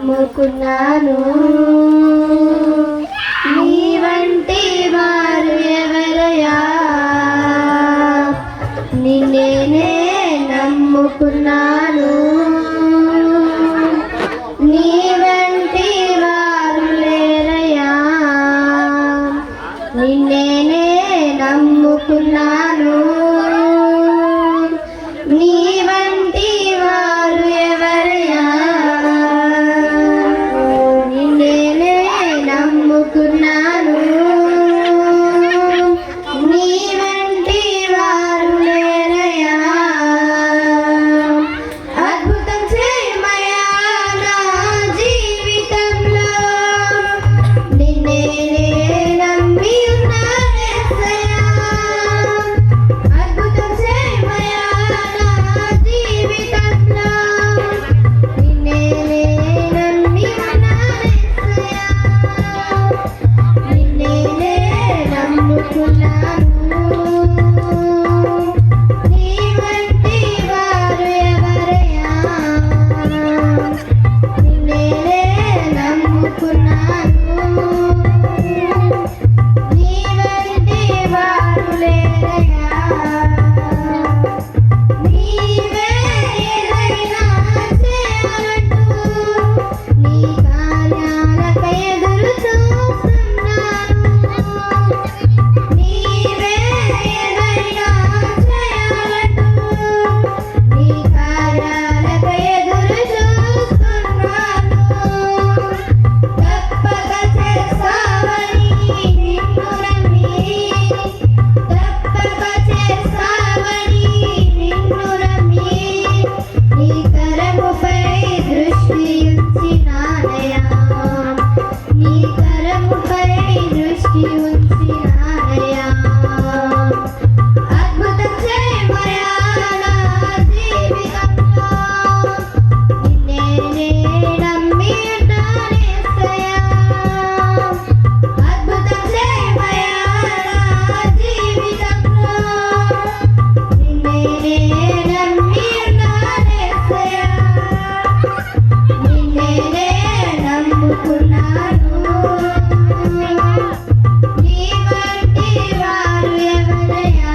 నమ్ముకున్నాను. నీ వంటి వారు ఎవరయ్యా, నిన్నే నమ్ముకున్నాను. నీ వంటి వారు లేరయ్యా, నిన్నే నమ్ముకున్నాను. నీ వంటి వారు ఎవరయ్యా, నిన్నే నమ్ముకున్నాను. నీ వంటి వారు లేరయ్యా, అద్భుతం చేయమయ్యా నా జీవితంలో. నిన్నే నమ్మి ఉన్నానెస్సయ్యా, అద్భుతం చేయమయ్యా నా జీవితంలో. నిన్నే నమ్మి ఉన్నానెస్సయ్యా, నిన్నే నమ్ముకున్నాను. నీ వంటి వారు ఎవరయ్యా, నిన్నే నమ్ముకున్నాను. నీ వంటి వారు లేరయ్యా, నీవే ఏదైనా చేయాలంటూ నీ కార్యాలకై ఎదురు చూస్తున్నాను. నీవే ఏదైనా చేయాలంటూ నీ కార్యాలకై ఎదురు చూస్తున్నాను. తప్పక చేస్తావని నిన్ను నమ్మి, తప్పక చేస్తావని నిన్ను నమ్మి, నీ కరముపై దృష్టి ఉంచినానయ్యా, నీ కరముపై దృష్టి ఉంచినానయ్యా. అద్భుతం చేయమయ్యా నా జీవితంలో. నిన్నే నమ్మి ఉన్నానెస్సయ్యా, అద్భుతం చేయమయ్యా నా జీవితంలో. నిన్నే నమ్మి ఉన్నానెస్సయ్యా, నిన్నే నమ్ముకున్నాను. నీ వంటి వారు ఎవరయ్యా,